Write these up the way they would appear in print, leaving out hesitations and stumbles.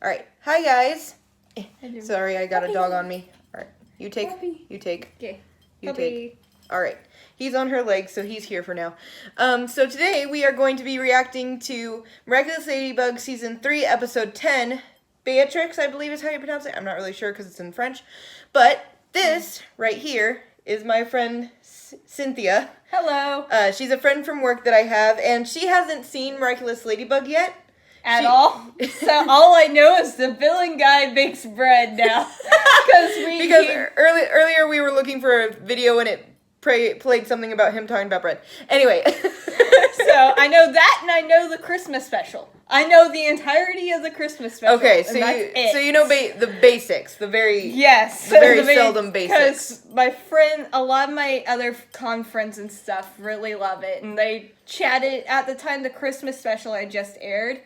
All right. Hi, guys. Sorry, I got a dog on me. All right. You take. Puppy. You take. Okay. You Puppy. take. All right. He's on her leg, so he's here for now. So today we are going to be reacting to Miraculous Ladybug Season 3, Episode 10. Beatrix, I believe is how you pronounce it. I'm not really sure because it's in French. But this right here is my friend Cynthia. Hello. She's a friend from work that I have, and she hasn't seen Miraculous Ladybug yet. At all? So all I know is the villain guy bakes bread now. because earlier we were looking for a video and it played something about him talking about bread. Anyway. So I know that, and I know the Christmas special. I know the entirety of the Christmas special. Okay, so you know the basics, the very seldom basics. Because my friend, a lot of my other con friends and stuff really love it, and they chatted at the time the Christmas special had just aired,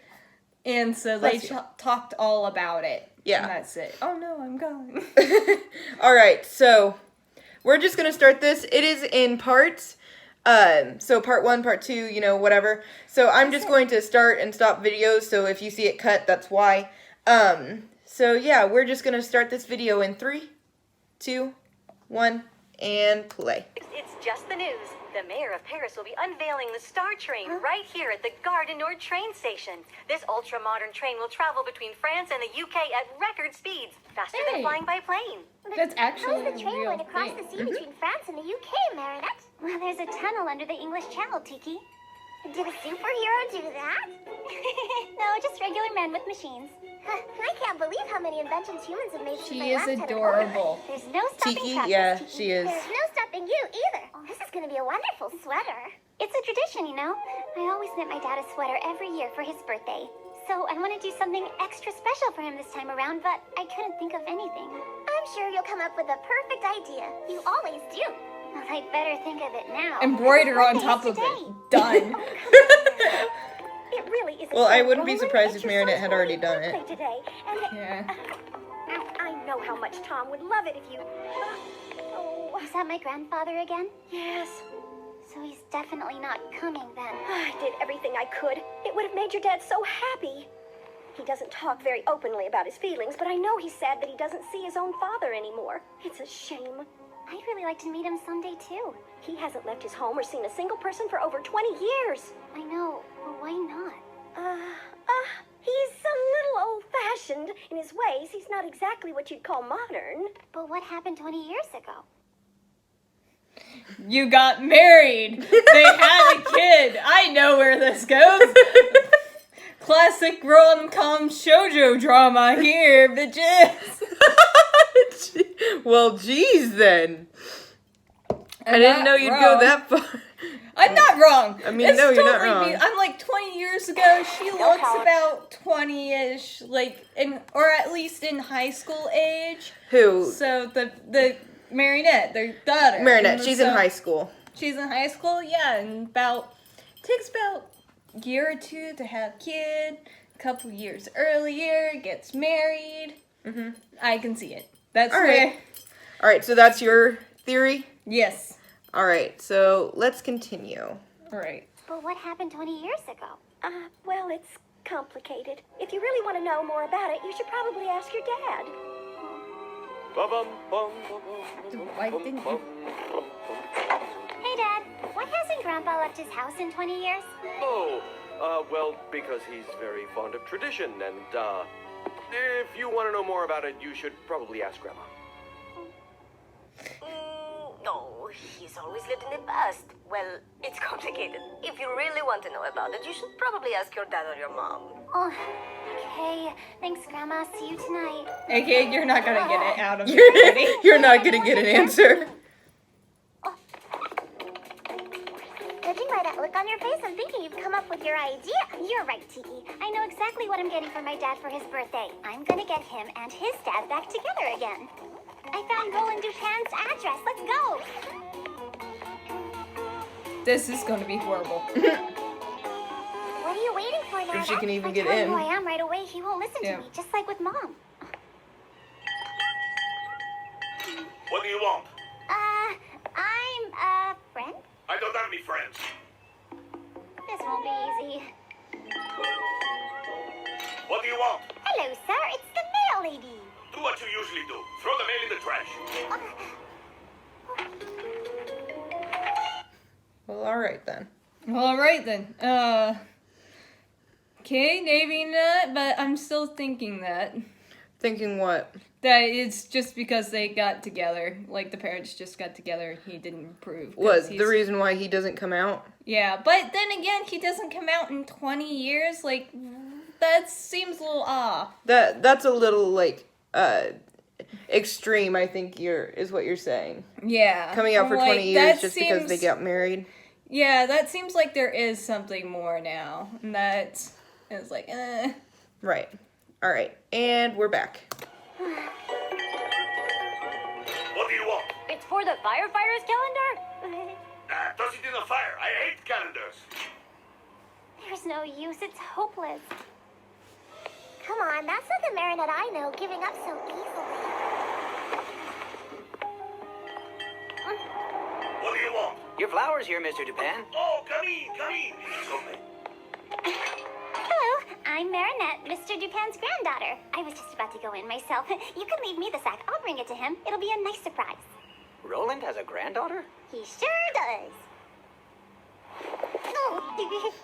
and so they talked all about it. Yeah, and that's it. Oh no, I'm gone. All right, so we're just gonna start this. It is in parts. So part 1, part 2, you know, whatever. So I'm just going to start and stop videos, so if you see it cut, that's why. So yeah, we're just going to start this video in 3, 2, 1, and play. It's just the news. The mayor of Paris will be unveiling the Star Train right here at the Gare du Nord train station. This ultra-modern train will travel between France and the UK at record speeds, faster than flying by plane. That's actually how is the train going across the sea between France and the UK, Marinette? Well, there's a tunnel under the English Channel, Tiki. Did a superhero do that? No, just regular men with machines. I can't believe how many inventions humans have made since She I is last had a adorable. There's no stopping Tiki, progress, yeah, Tiki. she is. There's no stopping you either. This is going to be a wonderful sweater. It's a tradition, you know. I always knit my dad a sweater every year for his birthday. So I want to do something extra special for him this time around, but I couldn't think of anything. I'm sure you'll come up with a perfect idea. You always do. Well, I'd better think of it now. Embroider on top of it. Done. It really is. Well, I wouldn't be surprised if Marinette had already done it. Today, and Yeah. I know how much Tom would love it if you. Is that my grandfather again? Yes. So he's definitely not coming then. I did everything I could. It would have made your dad so happy. He doesn't talk very openly about his feelings, but I know he's sad that he doesn't see his own father anymore. It's a shame. I'd really like to meet him someday too. He hasn't left his home or seen a single person for over 20 years. I know, but why not? He's a little old-fashioned in his ways. He's not exactly what you'd call modern. But what happened 20 years ago? You got married. They had a kid. I know where this goes. Classic rom-com shoujo drama here, bitches. Well, geez, then. I didn't know you'd go that far. I'm not wrong. I mean, no, you're not wrong. I'm like 20 years ago. She looks about 20-ish, or at least in high school age. Who? So the Marinette, their daughter. Marinette, she's in high school. She's in high school, yeah, and takes about a year or two to have a kid. A couple years earlier, gets married. Mm-hmm. I can see it. That's All where. right. All right, so that's your theory? Yes. All right, so let's continue. All right. But what happened 20 years ago? Well, it's complicated. If you really want to know more about it, you should probably ask your dad. Why didn't you? Hey, Dad. Why hasn't Grandpa left his house in 20 years? Well, because he's very fond of tradition, and, if you want to know more about it, you should probably ask Grandma. No, he's always lived in the past. Well, it's complicated. If you really want to know about it, you should probably ask your dad or your mom. Oh, okay. Thanks, Grandma. See you tonight. Okay, you're not gonna get it out of me. You're not gonna get an answer. Judging by that look on your face, I'm thinking you've come up with your idea. You're right, Tiki. I know exactly what I'm getting for my dad for his birthday. I'm gonna get him and his dad back together again. I found Roland Dupin's address. Let's go. This is gonna be horrible. What are you waiting for, Nana? If she can even I get tell him in. who I am right away. He won't listen to me, just like with Mom. What do you want? I'm a friend. I don't have any friends. This won't be easy. What do you want? Hello, sir. usually do. Throw the mail in the trash. Well, alright then. Alright then. Okay, maybe not, but I'm still thinking that. Thinking what? That it's just because they got together. Like, the parents just got together, he didn't approve. What, the reason why he doesn't come out? Yeah, but then again, he doesn't come out in 20 years. Like, that seems a little off. That's a little, like, extreme, I think is what you're saying. Yeah. Coming out for like, 20 years just because they got married. Yeah, that seems like there is something more now. And that is like, Right. Alright, and we're back. What do you want? It's for the firefighters calendar? Toss it in the fire. I hate calendars. There's no use. It's hopeless. Come on, that's not the Marinette I know, giving up so easily. What do you want? Your flowers here, Mr. Dupin. Oh, come in, come in. It's okay. Hello, I'm Marinette, Mr. Dupin's granddaughter. I was just about to go in myself. You can leave me the sack. I'll bring it to him. It'll be a nice surprise. Roland has a granddaughter? He sure does.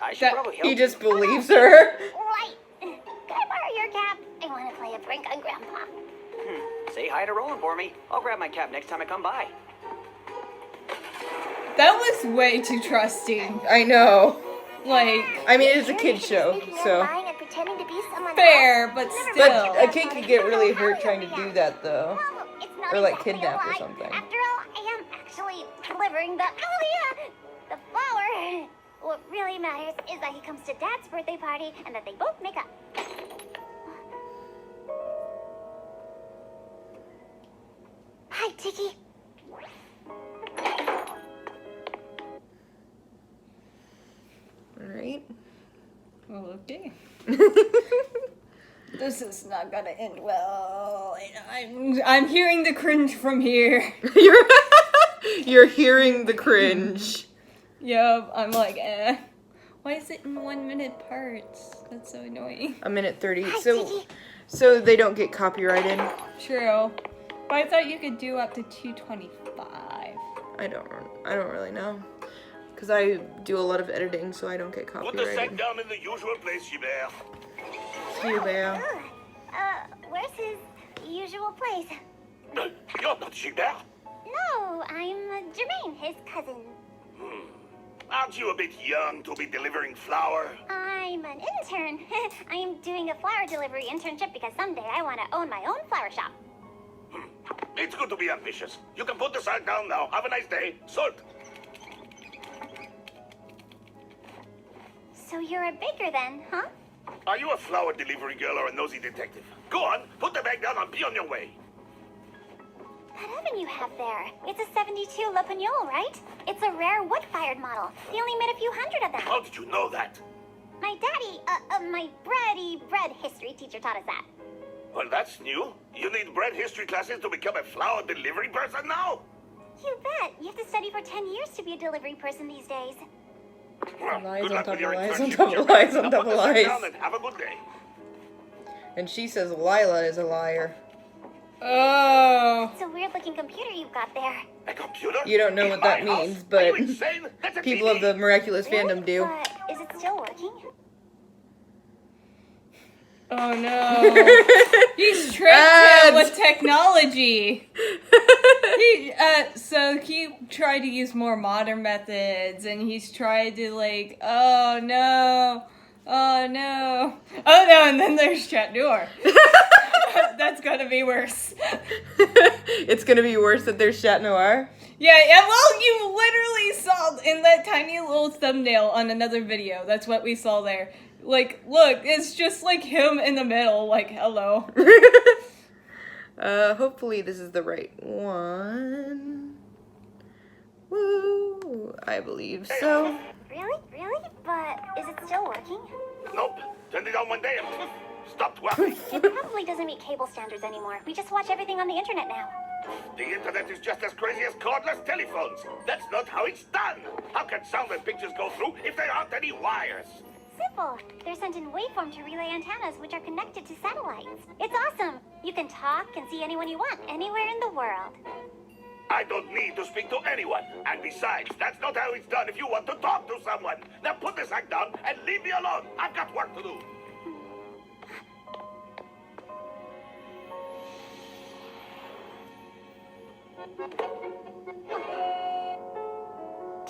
I should probably help He just you. believes her. Right. Can I borrow your cap? I want to play a prank on Grandpa. Say hi to Roland for me. I'll grab my cap next time I come by. that was way too trusting. I know. Like, I mean, it's a kid's show, so. Lying and pretending to be someone fair, but else. still. But a kid could get really hurt trying to do that, though. Well, it's not Or, like, exactly a kidnap or lie. something. After all, I am actually delivering the flower. What really matters is that he comes to Dad's birthday party and that they both make up. Hi, Tiki. Alright. Okay. This is not gonna end well. I'm hearing the cringe from here. You're hearing the cringe. Yep, I'm like, why is it in 1 minute parts? That's so annoying. A minute 30. Hi, So, Tiki. so they don't get copyrighted. True. But I thought you could do up to 225. I don't really know. Because I do a lot of editing, so I don't get Put the sack copyrighted. down in the usual place, Gilbert. Cuba. Where's his usual place? You're not Gilbert. No, I'm Jermaine, his cousin. Aren't you a bit young to be delivering flour? I'm an intern. I'm doing a flower delivery internship because someday I want to own my own flower shop. It's good to be ambitious. You can put the sack down now. Have a nice day. Salt. So you're a baker then, huh? Are you a flower delivery girl or a nosy detective? Go on, put the bag down and be on your way. That oven you have there, it's a 72 Le Pignol, right? It's a rare wood-fired model. They only made a few hundred of them. How did you know that? My daddy, my bread history teacher taught us that. Well, that's new. You need bread history classes to become a flower delivery person now? You bet. You have to study for 10 years to be a delivery person these days. Well, Lies good on luck top with your of lies on internship, top of Jermaine. lies on Now top put of the sack lies. down and have a good day. And she says Lila is a liar. Oh. It's a weird-looking computer you've got there. A computer? You don't know In what that my house? means, Are but you insane? That's a people TV. of the Miraculous Really? fandom do. But is it still working? Oh no. He's tricked him Ads. with technology. So he tried to use more modern methods, and he's tried to like, oh no, and then there's Chat Noir. That's gonna be worse. It's gonna be worse that there's Chat Noir. Yeah, well, you literally saw in that tiny little thumbnail on another video. That's what we saw there. Like, look, it's just like him in the middle, like, hello. Hopefully this is the right one. Woo! I believe so. Really? Really? But is it still working? Nope. Turned it on one day and stopped working. It probably doesn't meet cable standards anymore. We just watch everything on the internet now. The internet is just as crazy as cordless telephones. That's not how it's done. How can sound and pictures go through if there aren't any wires? Simple. They're sent in waveform to relay antennas, which are connected to satellites. It's awesome. You can talk and see anyone you want, anywhere in the world. I don't need to speak to anyone. And besides, that's not how it's done if you want to talk to someone. Now put the sack down and leave me alone. I've got work to do.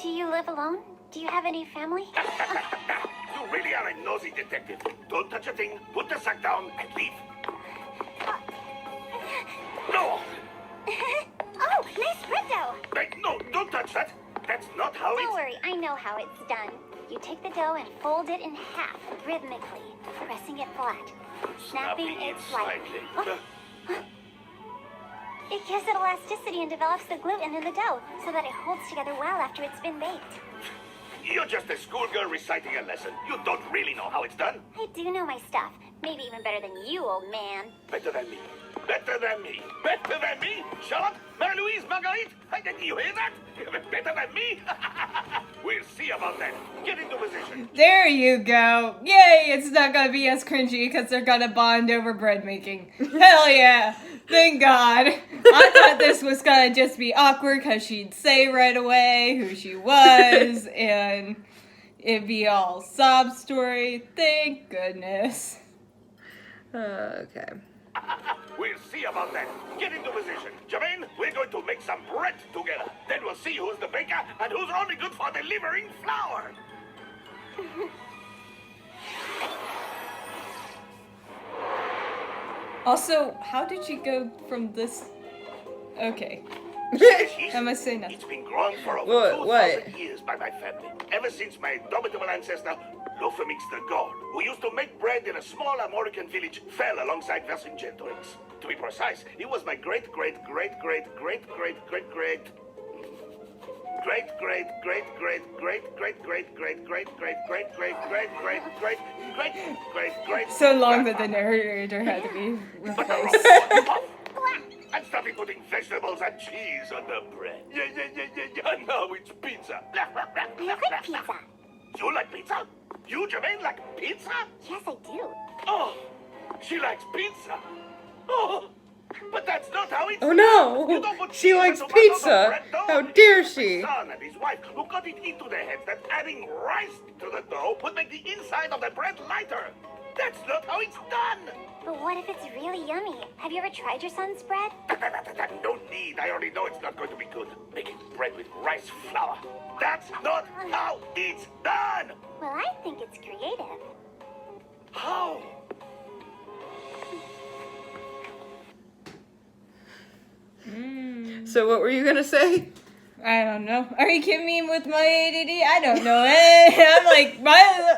Do you live alone? Do you have any family? You really are a nosy detective. Don't touch a thing, put the sack down, and leave. No! Oh, nice spread dough! Hey, no, don't touch that. That's not how Don't it's... worry, I know how it's done. You take the dough and fold it in half, rhythmically, pressing it flat, snapping it slightly. It gives it elasticity and develops the gluten in the dough, so that it holds together well after it's been baked. You're just a schoolgirl reciting a lesson. You don't really know how it's done. I do know my stuff. Maybe even better than you, old man. Better than me. Better than me. Better than me? Charlotte? Marie-Louise? Marguerite? You hear that? Better than me? We'll see about that. Get into position. There you go. Yay, it's not gonna be as cringy because they're gonna bond over bread making. Hell yeah. Thank God. I thought this was gonna just be awkward because she'd say right away who she was and it'd be all sob story. Thank goodness. Okay. We'll see about that. Get into position. Jermaine, we're going to make some bread together. Then we'll see who's the baker and who's only good for delivering flour. Also, how did you go from this? Okay. I must say nothing. It's been growing for over What? 2,000 years by my family. Ever since my indomitable ancestor, Lofemix the God, who used to make bread in a small Armorican village, fell alongside Vercingetorix. To be precise, it was my So long that the narrator had to be But the replaced. robot off. And started putting vegetables and cheese on the bread. Yeah. Now it's pizza. I like pizza. You like pizza? You, Jermaine, like pizza? Yes, I do. Oh, she likes pizza. Oh, but that's not how it's Oh done. no! You don't put She cheese likes and tomatoes on pizza! bread dough. How dare It's she! my son and his wife who got it into their heads that adding rice to the dough would make the inside of the bread lighter. That's not how it's done. But what if it's really yummy? Have you ever tried your son's bread? No need. I already know it's not going to be good. Making bread with rice flour. That's not how it's done. Well, I think it's creative. How? So what were you gonna say? I don't know. Are you kidding me with my ADD? I don't know.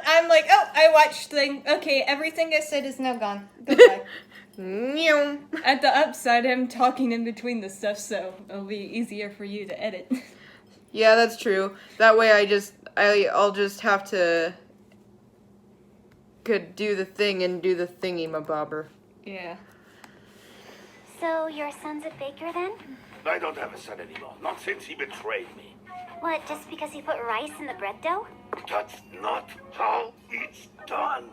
I'm like, oh, I watched thing. Okay, everything I said is now gone. Goodbye. Meow. At the upside, I'm talking in between the stuff, so it'll be easier for you to edit. Yeah, that's true. That way I'll just have to could do the thing and do the thingy mabobber. Yeah. So, your son's a baker then? I don't have a son anymore. Not since he betrayed me. What, just because he put rice in the bread dough? That's not how it's done.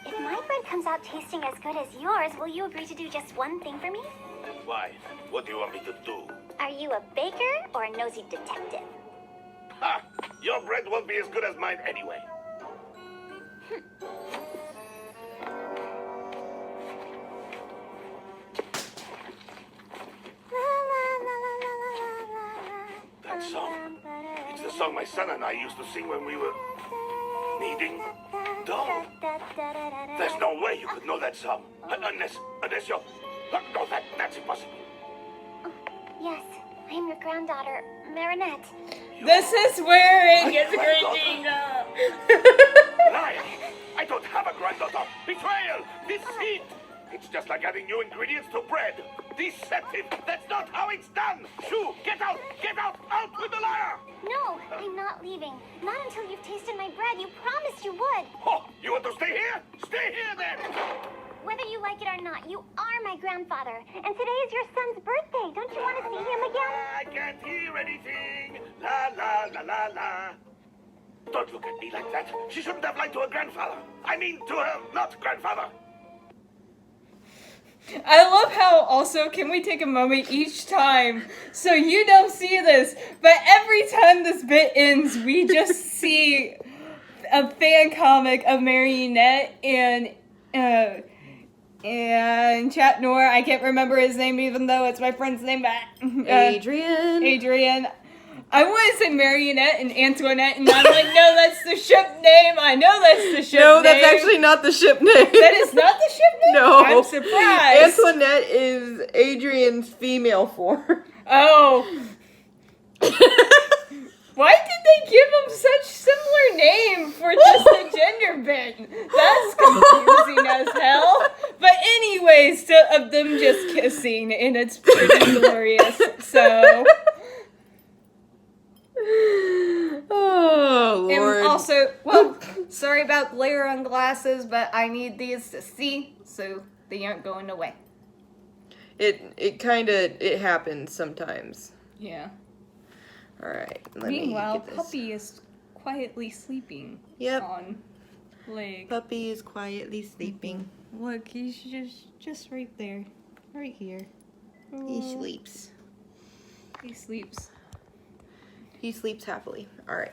If my bread comes out tasting as good as yours, will you agree to do just one thing for me? Why? What do you want me to do? Are you a baker or a nosy detective? Ha! Your bread won't be as good as mine anyway. That song. It's the song my son and I used to sing when we were kneading dough. There's no way you could know that song. Unless you're... No, that's impossible. Yes, I'm your granddaughter, Marinette. This is where it gets Granddaughter? cringy. Liar! I don't have a granddaughter. Betrayal! Deceit! It's just like adding new ingredients to bread. Deceptive! That's not how it's done! Shoo! Get out! Get out! Out with the liar! No, I'm not leaving. Not until you've tasted my bread. You promised you would. Oh, you want to stay here? Stay here then! Whether you like it or not, you are my grandfather. And today is your son's birthday. Don't you want to see him again? I can't hear anything. La la la la la. Don't look at me like that. She shouldn't have lied to her grandfather. I mean to her not grandfather. I love how also, can we take a moment each time, so you don't see this, but every time this bit ends, we just see a fan comic of Marionette and Chat Noir. I can't remember his name even though it's my friend's name, but Adrian. I want to say Marionette and Antoinette, and I'm like, no, that's the ship name. I know that's the ship name. No, that's actually not the ship name. That is not the ship name? No. I'm surprised. Antoinette is Adrian's female form. Oh. Why did they give him such similar name for just a gender bit? That's confusing as hell. But anyways, of them just kissing, and it's pretty glorious, so... Oh, Lord. And also, well, sorry about glare on glasses, but I need these to see, so they aren't going away. It kind of, it happens sometimes. Yeah. Alright, Meanwhile, Puppy is quietly sleeping on leg. Puppy is quietly sleeping. Look, he's just right there. Right here. He sleeps. He sleeps. He sleeps happily. Alright.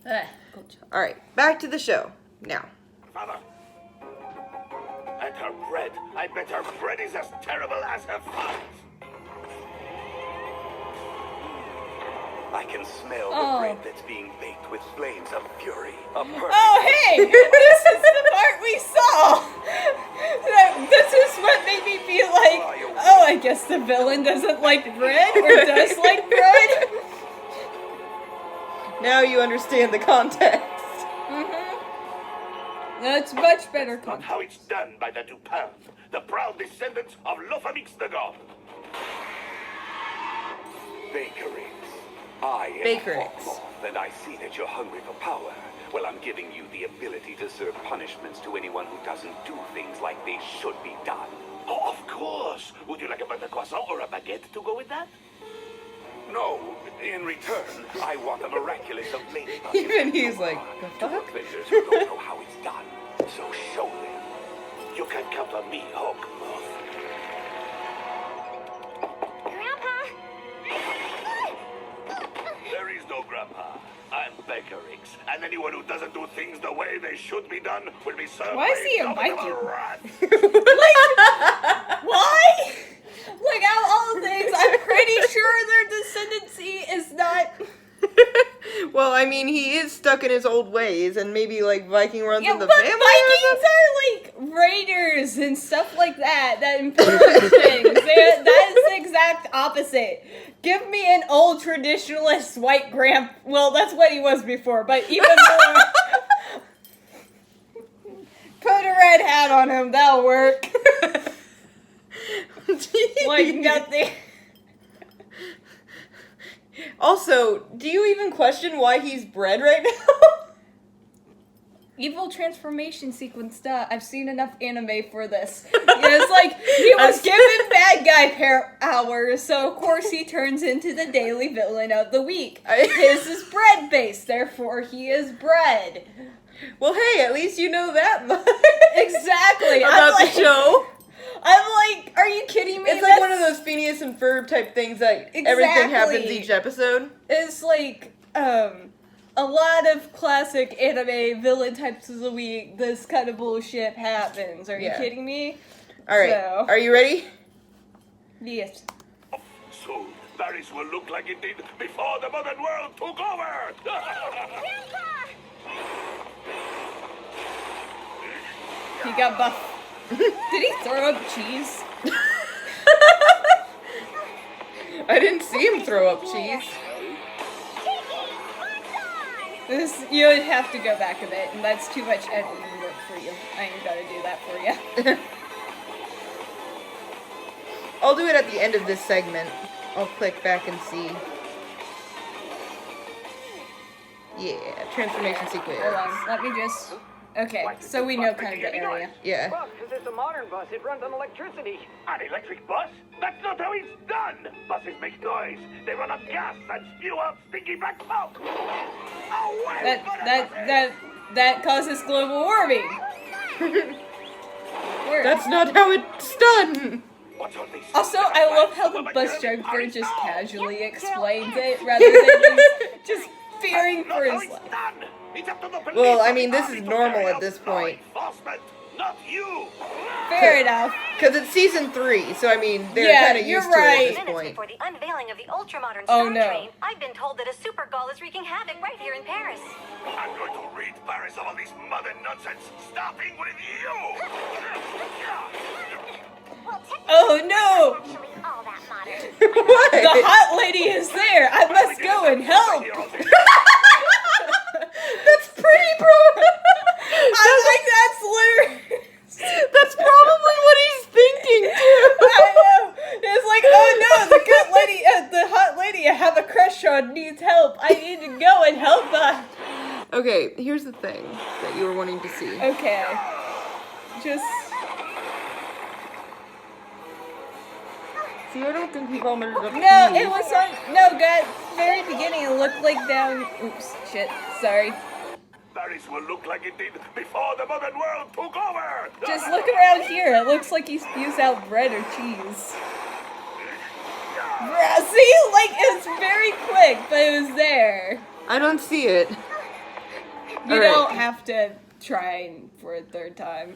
Good job. Alright, back to the show. Now. Father. And her bread. I bet her bread is as terrible as her father's. I can smell Oh. the bread that's being baked with flames of fury. A perfect Oh, hey! This is the part we saw! This is what made me feel like, oh, I guess the villain doesn't like bread, or does like bread? Now you understand the context. That's much better Not context. how it's done by the Dupin, the proud descendants of Lofamix the God. bakerix. I am Bakerix. Hawkmoth, and I see that you're hungry for power. Well, I'm giving you the ability to serve punishments to anyone who doesn't do things like they should be done. Oh, of course. Would you like a butter croissant or a baguette to go with that? No, in return, I want the miraculous of ladybug. Even he's like, the To fuck? offenders who don't know how it's done. So show them. You can count on me, Hawkmoth. Grandpa! There is no Grandpa. I'm bakerix, and anyone who doesn't do things the way they should be done will be served Why by is he a a governor Viking? rat. Why? Like, out of all things, I'm pretty sure their descendancy is not... Well, I mean, he is stuck in his old ways, and maybe, like, Viking runs Yeah, in the but family or Vikings are like raiders and stuff like that improve things. That is the exact opposite. Give me an old traditionalist white well, that's what he was before, but even more. Put a red hat on him, that'll work. Like nothing. Also, do you even question why he's bred right now? Evil transformation sequence stuff. I've seen enough anime for this. It's like he was given bad guy powers, so of course he turns into the daily villain of the week. His is bread based, therefore he is bread. Well, hey, at least you know that much. Exactly. About the show. I'm like, are you kidding me? It's like one of those Phineas and Ferb type things that everything happens Exactly. each episode. It's like, a lot of classic anime villain types of the week, this kind of bullshit happens. Are you Yeah. kidding me? Alright, So- are you ready? Yes. Soon, Paris will look like it did before the modern world took over. He got buff. Did he throw up cheese? I didn't see him throw up cheese. You would have to go back a bit, and that's too much editing work for you. I ain't gotta do that for you. I'll do it at the end of this segment. I'll click back and see. Yeah, transformation sequence. Hold on, let me just... Okay, so we know kind of the area. Yeah. Well, because it's a modern bus. It runs on electricity. An electric bus? That's not how it's done. Buses make noise. They run on gas and spew out stinky black smoke. Oh, That causes global warming. Where That's not how it's done. What's all this? Also, I love how the bus driver just casually explains it rather than just fearing for his life. Well, I mean, this is normal at this point. Not you. Fair enough. Because it's season 3, so I mean, they're Yeah, kind of you're used to it right. at this Minutes point. before the unveiling of the ultramodern Oh, Star no. Train, I've been told that a super gall is wreaking havoc right here in Paris. I'm going to rid Paris of all this mud and nonsense, starting with you. Well, technically, Oh no! actually all that modern. What? The hot lady is there! I must go and help! That's pretty, bro. I think that's literally... That's probably what he's thinking, too. I know! It's like, oh no, the good lady, the hot lady I have a crush on needs help. I need to go and help her. Okay, here's the thing that you were wanting to see. Okay. Just... See, I don't think he vomited up. No, it was on... No, God, very beginning it looked like down... Oops, shit, sorry. Paris will look like it did before the modern world took over. Just look around here. It looks like he spews out bread or cheese. Bruh, see? Like, it's very quick, but it was there. I don't see it. You All don't right. have to try for a third time.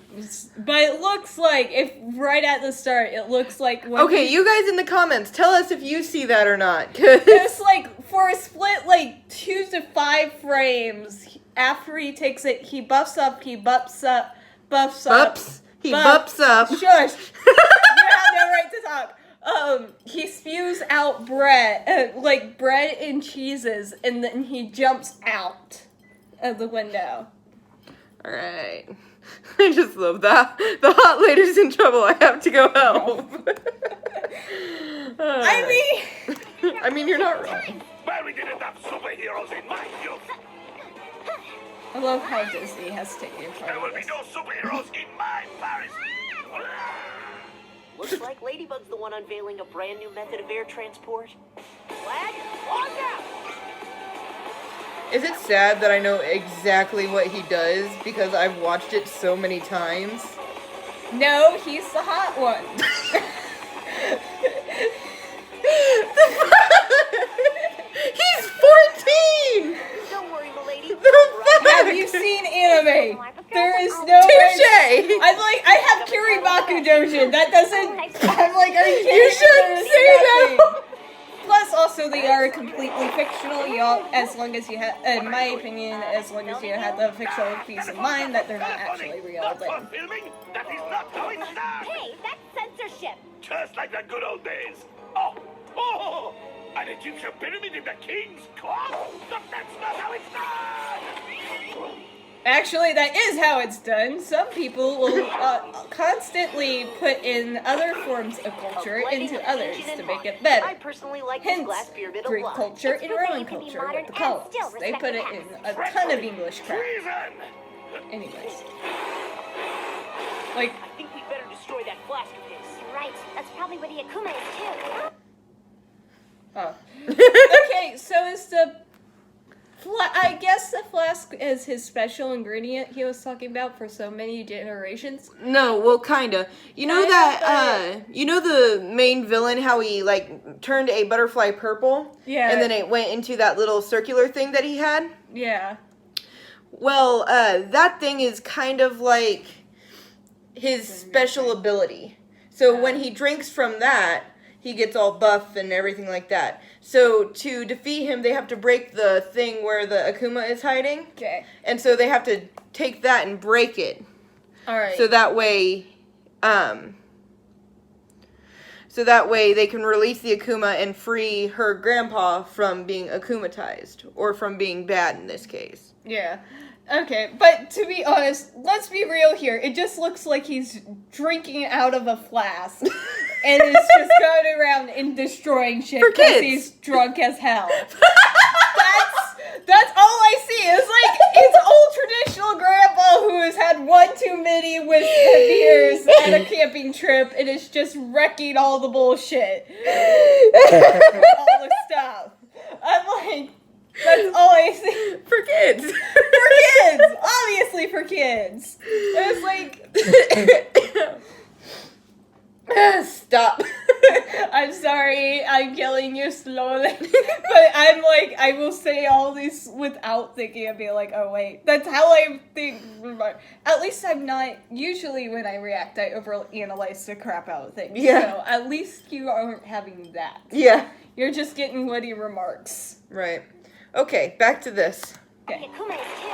But it looks like, if right at the start, it looks like... When Okay, you guys in the comments, tell us if you see that or not. 'Cause It's like, for a split, like, 2 to 5 frames, after he takes it, he buffs up, he buffs up. He bups up. Shush! You have no right to talk. He spews out bread, like bread and cheeses, and then he jumps out of the window. Alright. I just love that. The hot lady's in trouble. I have to go help. I mean, you're not wrong. Well, we didn't have superheroes in my youth. I love how Disney has taken part There will of be this. no superheroes in my Paris. Looks like Ladybug's the one unveiling a brand new method of air transport. Flag, look out! Is it sad that I know exactly what he does because I've watched it so many times? No, he's the hot one. He's 14! Don't worry, milady. Have you seen anime? There is no Touche! I have Kiribaku Dojin. That doesn't... I'm like, are you kidding me? You shouldn't There's say that! nothing. Plus, also, they are completely fictional. As long as you have, in my opinion, as long as you have the fictional peace of mind that they're not actually real. Not Then. for filming. That is not how it's done. Hey, that's censorship. Just like the good old days. Oh, an Egyptian pyramid in the king's court? That's not how it's done. Actually, that is how it's done. Some people will constantly put in other forms of culture into others to make it I better. personally like this Hence, glass pyramid a Greek lot. culture It's and proof that Roman you can be culture modern with the and colors. still They respect put the it in past. a ton of English crap. Treason. Anyways. I think we better destroy that flask of his. Right, that's probably where the Akuma is too. Oh. Okay, so is the... I guess the flask is his special ingredient he was talking about for so many generations. No, well, kinda. You know that, you know the main villain, how he, like, turned a butterfly purple? Yeah. And then it went into that little circular thing that he had? Yeah. Well, that thing is kind of like his special ability. So when he drinks from that, he gets all buff and everything like that. So to defeat him, they have to break the thing where the Akuma is hiding. Okay. And so they have to take that and break it. Alright. So that way they can release the Akuma and free her grandpa from being akumatized, or from being bad in this case. Yeah. Okay, but to be honest, let's be real here. It just looks like he's drinking out of a flask. And is just going around and destroying shit For because kids. he's drunk as hell. That's all I see. It's like his old traditional grandpa who has had one too many with beers at a camping trip and is just wrecking all the bullshit. All the stuff. I'm like, that's all I see. For kids. For kids! Obviously for kids. It's like... I'm killing you slowly. But I'm like, I will say all these without thinking and be like, oh wait, that's how I think. At least I'm not, usually when I react, I overanalyze the crap out of things. Yeah. So at least you aren't having that. Yeah. You're just getting witty remarks. Right. Okay, back to this. Okay. Yakuma is too.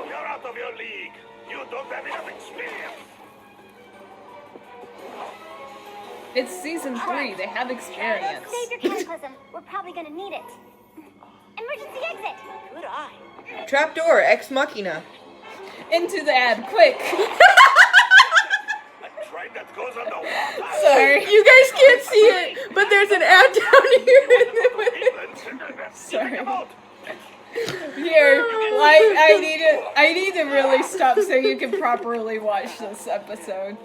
You're out of your league. You don't have enough experience. It's season 3, they have experience. Save your cataclysm. We're probably gonna need it. Emergency exit. Good eye. Trapdoor, ex machina. Into the ad, quick. A train that goes underwater. Sorry. You guys can't see it, but there's an ad down here. Sorry. Here, like, I need to really stop so you can properly watch this episode.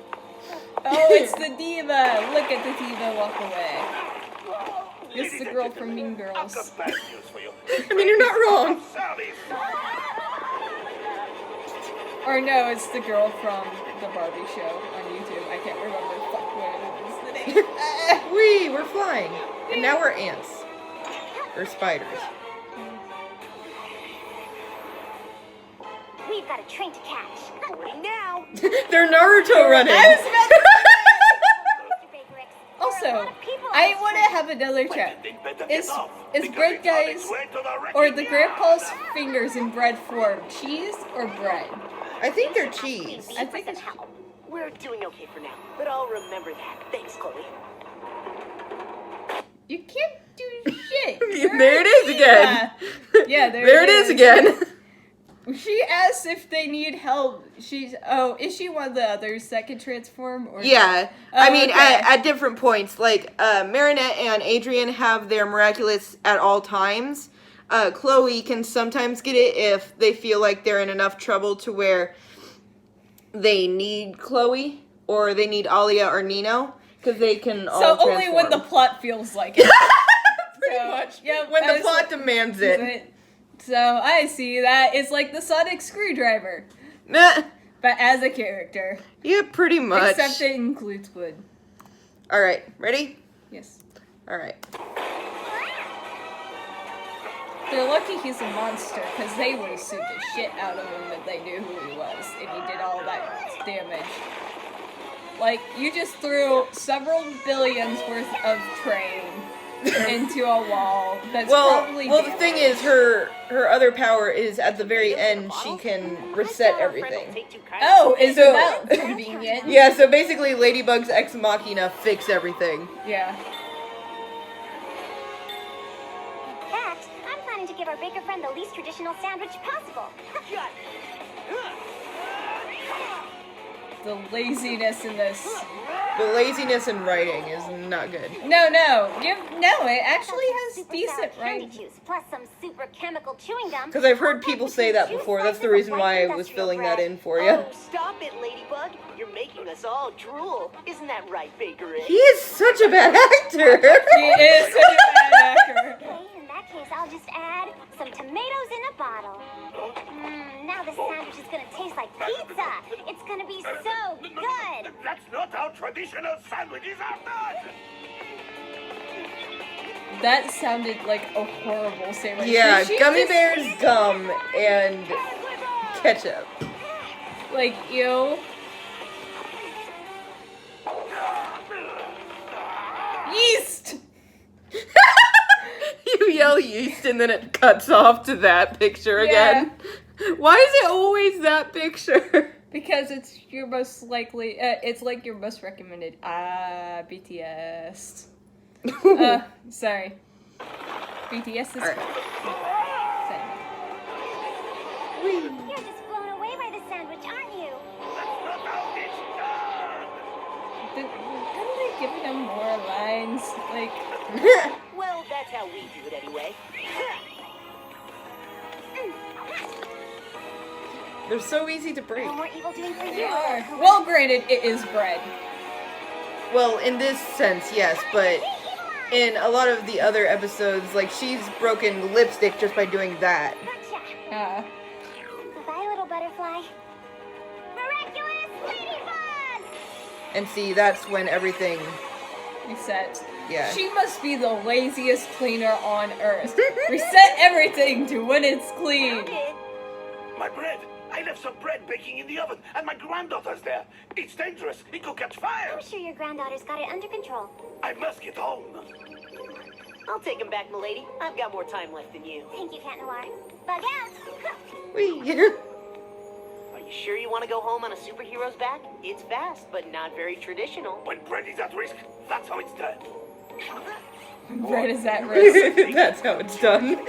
Oh, it's the diva! Look at the diva walk away. It's the girl from Mean I've Girls. got bad news for you. I mean, you're not wrong. Service. Or no, it's the girl from the Barbie show on YouTube. I can't remember what it is the name. Wee, we're flying. And now we're ants. Or spiders. We've got a train to catch. Boarding now. They're Naruto running. I was about to Mr. Bakerix. Also, There are a lot of people on I this want to train. have another chat. Think better Is get off, is because bread it's on guys its way to the or wrecking the yard. grandpa's fingers in bread form cheese or bread? I think they're cheese. I think it's We're doing okay for now, but I'll remember that. Thanks, Chloe. you can't do shit. There it is again. Yeah, There it is again. She asks if they need help. Is she one of the others that can transform? Or Yeah, Oh, I mean, okay. at different points. Like, Marinette and Adrian have their Miraculous at all times. Chloe can sometimes get it if they feel like they're in enough trouble to where they need Chloe, or they need Alia or Nino, because they can all So only when the transform. plot feels like it. Pretty So, much. yeah, When the as- plot demands it. So I see that. It's like the sonic screwdriver, Nah. but as a character. Yeah, pretty much. Except it includes wood. Alright, ready? Yes. Alright. They're lucky he's a monster, because they would have sued the shit out of him if they knew who he was, and he did all that damage. Like, you just threw several billions worth of train into a wall that's probably the thing is, her other power is at the very end, she can reset everything. Oh, isn't So- that convenient? Yeah, so basically Ladybug's ex machina fix everything. Yeah. In fact, I'm planning to give our baker friend the least traditional sandwich possible. The laziness in this. The laziness in writing is not good. No, it actually has Super decent sour candy writing. juice plus some super chemical chewing gum. Because I've heard people say that before. That's the reason why I was filling that in for you. Oh, stop it, Ladybug. You're making us all drool. Isn't that right, bakerix? He is such a bad actor. He is such a bad actor. Okay, in that case, I'll just add some tomatoes in a bottle. Now this sandwich is gonna taste like pizza. It's gonna be so good. That's not how traditional sandwiches are done. That sounded like a horrible sandwich. Yeah, Did she gummy just- bears, gum, and ketchup. Like, ew. Yeast! You yell yeast and then it cuts off to that picture again. Why is it always that picture? Because it's your most likely, it's like your most recommended. BTS. Sorry. BTS is Alright. You're just blown away by the sandwich, aren't you? Couldn't they give them more lines? Like, Well, that's how we do it anyway. They're so easy to break. No more evil doing for they you. are. Well, granted, it is bread. Well, in this sense, yes, but in a lot of the other episodes, like, she's broken lipstick just by doing that. Gotcha. Bye-bye, little butterfly. Miraculous ladybug! And see, that's when everything... Reset. Yeah. She must be the laziest cleaner on earth. Reset everything to when it's clean. My bread! I left some bread baking in the oven, and my granddaughter's there. It's dangerous. It could catch fire. I'm sure your granddaughter's got it under control. I must get home. I'll take him back, milady. I've got more time left than you. Thank you, Cat Noir. Bug out! Whee. Are you sure you want to go home on a superhero's back? It's fast, but not very traditional. When bread is at risk, that's how it's done. Bread is at risk. That's how it's done.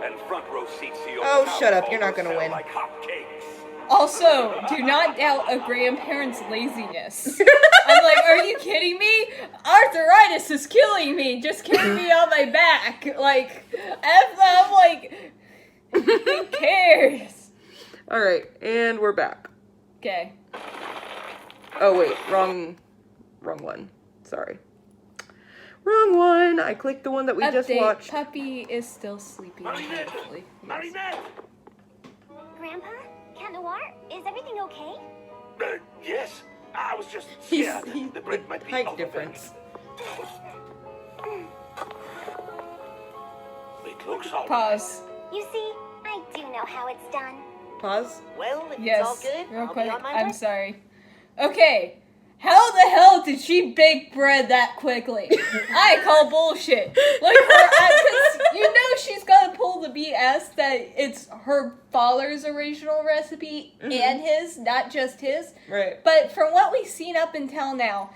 And front row seats to your Oh, town shut up, hall you're not gonna will sell win. Like hotcakes. Also, do not doubt a grandparent's laziness. I'm like, are you kidding me? Arthritis is killing me. Just carry me on my back. Like, I'm like, who cares? Alright, and we're back. Okay. Oh, wait, wrong one. Sorry. Wrong one. I clicked the one that we just Update, watched. Puppy is still sleeping. Marinette! Hopefully. Marinette! Grandpa? Cat Noir? Is everything okay? Yes. I was just He's scared. The bread might be height overbearing. difference. It looks all Pause. You see, I do know how it's done. Pause. Well, if it's all Yes, good, real I'll quick. be on my I'm way. sorry. Okay. How the hell did she bake bread that quickly? I call bullshit. Like, because you know she's got to pull the BS that it's her father's original recipe and his, not just his. Right. But from what we've seen up until now,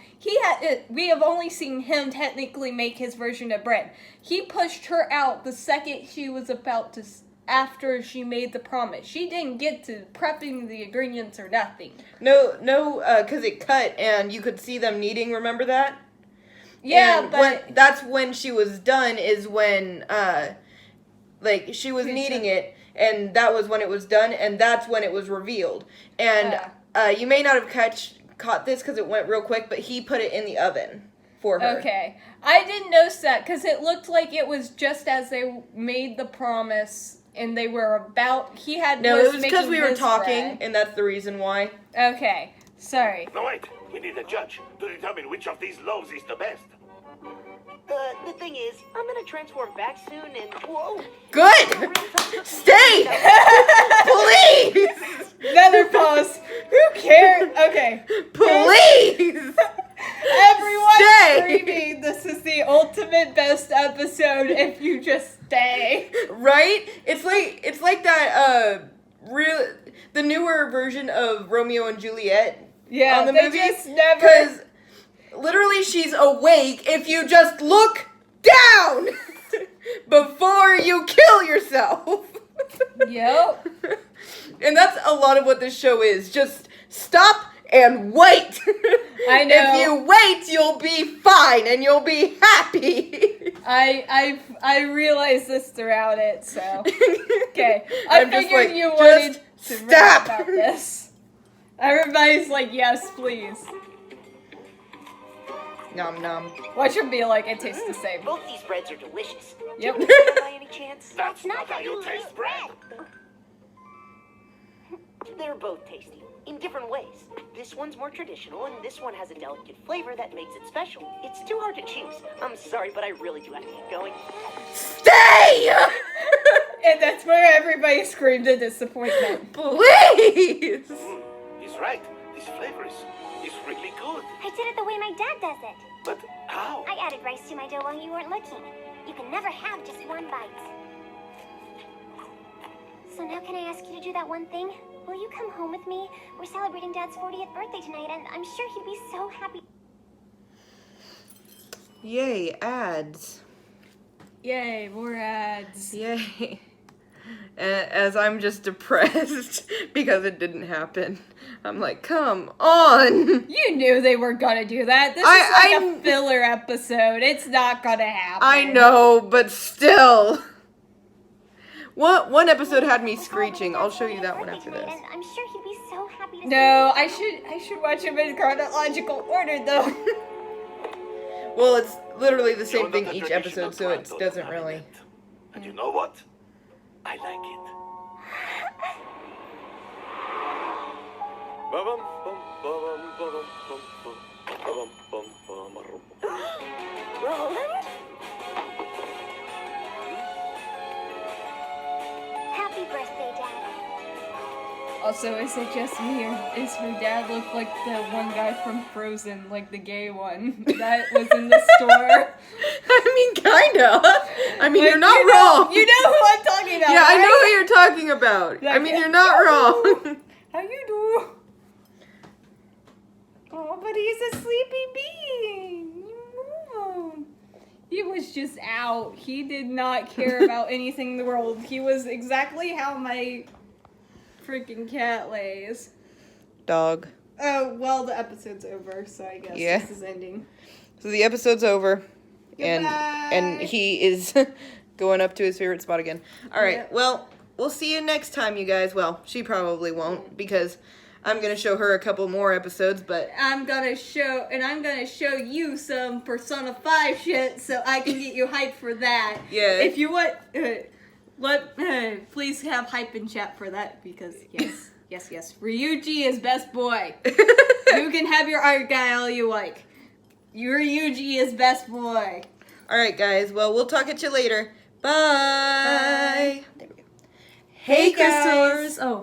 we have only seen him technically make his version of bread. He pushed her out the second she was about to, after she made the promise. She didn't get to prepping the ingredients or nothing. No, because it cut and you could see them kneading, remember that? Yeah, And but that's when she was done is when, like, she was kneading it, and that was when it was done, and that's when it was revealed. And you may not have caught this because it went real quick, but he put it in the oven for her. okay. I didn't notice that because it looked like it was just as they made the promise and they were about, No, it was because we were talking, and that's the reason why. Okay, sorry. No, wait. We need a judge to determine which of these loaves is the best. The thing is, I'm gonna transform back soon and... Whoa! Good! Stay! Please! Another pause. Who cares? Okay. Please! Everyone Stay! screaming, this is the ultimate best episode if you just stay. Right? It's like that the newer version of Romeo and Juliet Yeah, on the they movie. just never... Because literally she's awake if you just look down before you kill yourself. Yep. And that's a lot of what this show is. Just stop and wait. I know. If you wait, you'll be fine and you'll be happy. I realized this throughout it, so okay. I'm I just figured like, you just wanted to stop. rap about this. Everybody's like, yes, please. Nom nom. Watch him be like, it tastes the same. Both these breads are delicious. Yep. Do you want them by any chance? That's not how you taste bread. They're both tasty, in different ways. This one's more traditional, and this one has a delicate flavor that makes it special. It's too hard to choose. I'm sorry, but I really do have to keep going. Stay! And that's where everybody screamed in disappointment. Please! He's right. This flavor is really good. I did it the way my dad does it. But how? I added rice to my dough while you weren't looking. You can never have just one bite. So now can I ask you to do that one thing? Will you come home with me? We're celebrating Dad's 40th birthday tonight, and I'm sure he'd be so happy. Yay, ads. Yay, more ads. Yay. As I'm just depressed because it didn't happen. I'm like, come on. You knew they were gonna do that. This is like a filler episode. It's not gonna happen. I know, but still. One episode had me screeching. I'll show you that one after this. And I'm sure he'd be so happy to No, see I should watch them in chronological order though. Well, it's literally the same You're thing not a each traditional episode, so it granddaughter, doesn't really. Marinette. And you know what? I like it. Also, is it just me or is her dad look like the one guy from Frozen, like the gay one that was in the store? I mean, kinda. I mean, Like, you're not wrong. You know who I'm talking about, Yeah, I know right? who you're talking about. I mean, you're not wrong. How you do? Oh, but he's a sleepy being. You move him. He was just out. He did not care about anything in the world. He was exactly how my freaking cat lays. Dog. Oh, well, the episode's over, so I guess this is ending. So the episode's over. Goodbye. And he is going up to his favorite spot again. All right. Yep. Well, we'll see you next time, you guys. Well, she probably won't because I'm going to show her a couple more episodes, but I'm gonna show you some Persona 5 shit so I can get you hyped for that. Yeah. If you want, please have hype in chat for that because yes, Ryuji is best boy. You can have your Argyle you like. Your Ryuji is best boy. all right, guys. Well, we'll talk at you later. Bye. Bye. There we go. Hey, Hey, guys. Crystors. Oh.